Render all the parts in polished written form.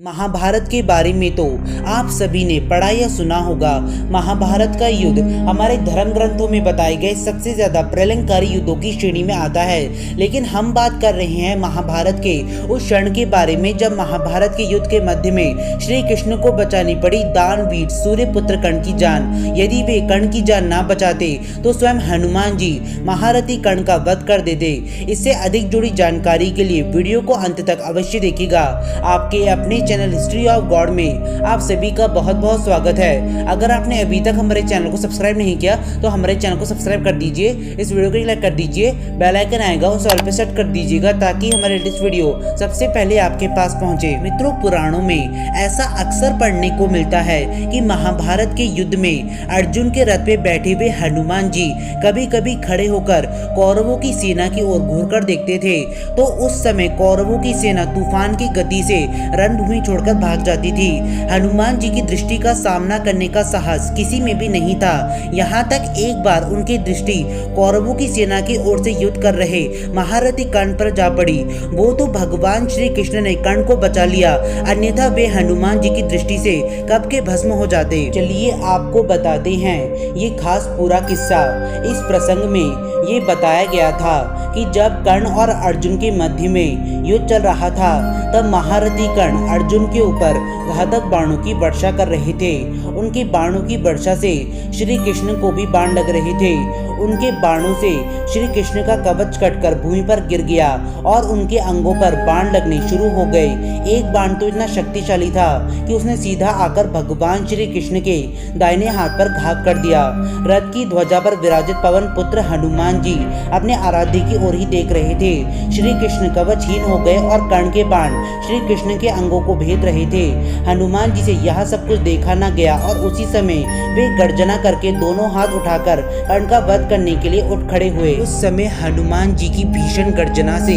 महाभारत के बारे में तो आप सभी ने पढ़ा या सुना होगा। महाभारत का युद्ध हमारे धर्म ग्रंथों में बताए गए सबसे ज्यादा प्रलयंकारी युद्धों की श्रेणी में आता है। लेकिन हम बात कर रहे हैं महाभारत के उस क्षण के बारे में जब महाभारत के युद्ध के मध्य में श्री कृष्ण को बचानी पड़ी दानवीर सूर्यपुत्र कर्ण की जान। यदि वे कर्ण की जान ना बचाते तो स्वयं हनुमान जी महारथी कर्ण का वध कर देते। इससे अधिक जुड़ी जानकारी के लिए वीडियो को अंत तक अवश्य देखिएगा। आपके अपने चैनल हिस्ट्री ऑफ गॉड में आप सभी का बहुत बहुत स्वागत है। अगर आपने अभी तक हमारे चैनल को सब्सक्राइब नहीं किया तो हमारे चैनल को सब्सक्राइब कर दीजिए, इस वीडियो को लाइक कर दीजिए, बेल आइकन आएगा उसे ऑल पे सेट कर दीजिएगा ताकि हमारे लेटेस्ट वीडियो सबसे पहले आपके पास पहुंचे। मित्रों, पुराणों में ऐसा अक्सर पढ़ने को मिलता है कि महाभारत के युद्ध में अर्जुन के रथ पे बैठे हुए हनुमान जी कभी कभी खड़े होकर कौरवों की सेना की ओर घूरकर देखते थे तो उस समय कौरवों की सेना तूफान की गति से रणभूमि छोड़कर भाग जाती थी। हनुमान जी की दृष्टि का सामना करने का साहस किसी में भी नहीं था। यहाँ तक एक बार उनकी दृष्टि कौरवों की सेना की ओर से युद्ध कर रहे महारथी कर्ण पर जा पड़ी। वो तो भगवान श्री कृष्ण ने कर्ण को बचा लिया, अन्यथा वे हनुमान जी की दृष्टि से कब के भस्म हो जाते। चलिए आपको बताते हैं ये खास पूरा किस्सा। इस प्रसंग में ये बताया गया था कि जब कर्ण और अर्जुन के मध्य में युद्ध चल रहा था तब महारथी कर्ण अर्जुन के ऊपर घातक बाणों की वर्षा कर रहे थे। उनके बाणों की वर्षा से श्री कृष्ण को भी बाण लग रहे थे। उनके बाणों से श्री कृष्ण का कवच कटकर भूमि पर गिर गया और उनके अंगों पर बाण लगने शुरू हो गए। एक बाण तो इतना शक्तिशाली था कि उसने सीधा आकर भगवान श्री कृष्ण के दाहिने हाथ पर घाव कर दिया। रथ की ध्वजा पर विराजित पवन पुत्र हनुमान जी अपने आराध्य की ओर ही देख रहे थे। श्री कृष्ण कवचहीन हो गए और कर्ण के बाण श्री कृष्ण के अंगों को भेद रहे थे। हनुमान जी से यह सब कुछ देखा न गया और उसी समय वे गर्जना करके दोनों हाथ उठाकर कर्ण का वध करने के लिए उठ खड़े हुए। उस समय हनुमान जी की भीषण गर्जना से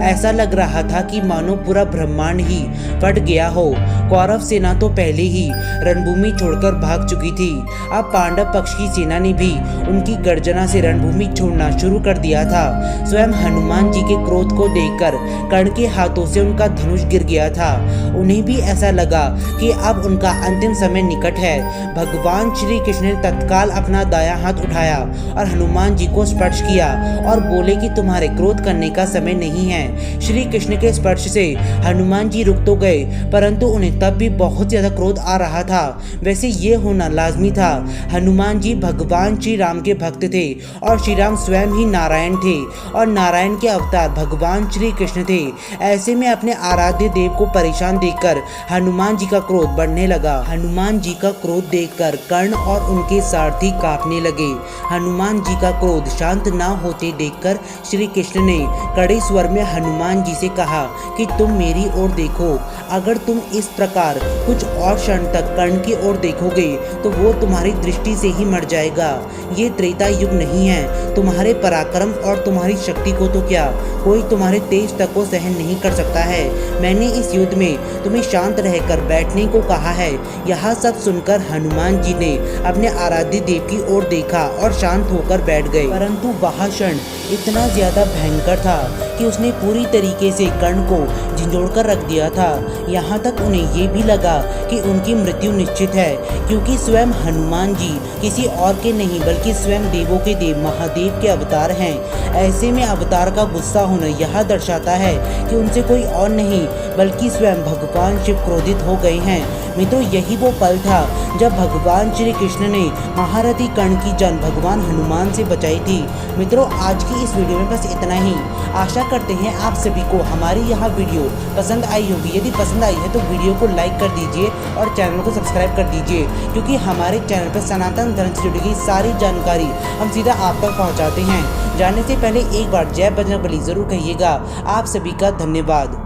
ऐसा लग रहा था कि मानो पूरा ब्रह्मांड ही फट गया हो। कौरव सेना तो पहले ही रणभूमि छोड़कर भाग चुकी थी। अब पांडव पक्ष की सेना ने भी उनकी गर्जना से रणभूमि छोड़ना शुरू कर दिया था। स्वयं हनुमान जी के क्रोध को देखकर कर्ण के हाथों से उनका धनुष गिर गया था। उन्हें भी ऐसा लगा कि अब उनका अंतिम समय निकट है। भगवान श्री कृष्ण ने तत्काल अपना दायां हाथ उठाया और हनुमान जी को स्पर्श किया और बोले कि तुम्हारे क्रोध करने का समय नहीं है। श्री कृष्ण के स्पर्श से हनुमान जी रुक तो गए परंतु उन्हें तब भी बहुत ज्यादा क्रोध आ रहा था। वैसे ये होना लाजमी था। हनुमान जी भगवान श्री राम के भक्त थे और श्री राम स्वयं ही नारायण थे और नारायण के अवतार भगवान श्री कृष्ण थे। ऐसे में अपने आराध्य देव को परेशान देखकर हनुमान जी का क्रोध बढ़ने लगा। हनुमान जी का क्रोध देखकर कर्ण और उनके सारथी कांपने लगे। हनुमान जी का क्रोध शांत ना होते देखकर श्री कृष्ण ने कड़े स्वर में हनुमान जी से कहा कि तुम मेरी ओर देखो। अगर तुम इस प्रकार कुछ और क्षण तक कर्ण की ओर देखोगे तो वो तुम्हारी दृष्टि से ही मर जाएगा। ये त्रेता युग नहीं है। तुम्हारे पराक्रम और तुम्हारी शक्ति को तो क्या, कोई तुम्हारे तेज तक को सहन नहीं कर सकता है। मैंने इस युद्ध में तुम्हें शांत रहकर बैठने को कहा है। यह सब सुनकर हनुमान जी ने अपने आराध्य देव की ओर देखा और शांत होकर बैठ गए। परंतु वह क्षण इतना ज्यादा भयंकर था कि उसने पूरी तरीके से कर्ण को झंझोड़कर रख दिया था। यहाँ तक उन्हें ये भी लगा कि उनकी मृत्यु निश्चित है, क्योंकि स्वयं हनुमान जी किसी और के नहीं बल्कि स्वयं देवों के देव महादेव के अवतार हैं। ऐसे में अवतार का गुस्सा होना यह दर्शाता है कि उनसे कोई और नहीं बल्कि स्वयं भगवान शिव क्रोधित हो गए हैं। मित्रों, यही वो पल था जब भगवान श्री कृष्ण ने महारथी कर्ण की जान भगवान हनुमान से बचाई थी। मित्रों, आज की इस वीडियो में बस इतना ही। आशा करते हैं आप सभी को हमारी यह वीडियो पसंद आई होगी। यदि पसंद आई है तो वीडियो को लाइक कर दीजिए और चैनल को सब्सक्राइब कर दीजिए, क्योंकि हमारे चैनल पर सनातन धर्म से जुड़ी गई सारी जानकारी हम सीधा आप तक पहुँचाते हैं। जाने से पहले एक बार जय बजरंगबली जरूर कहिएगा। आप सभी का धन्यवाद।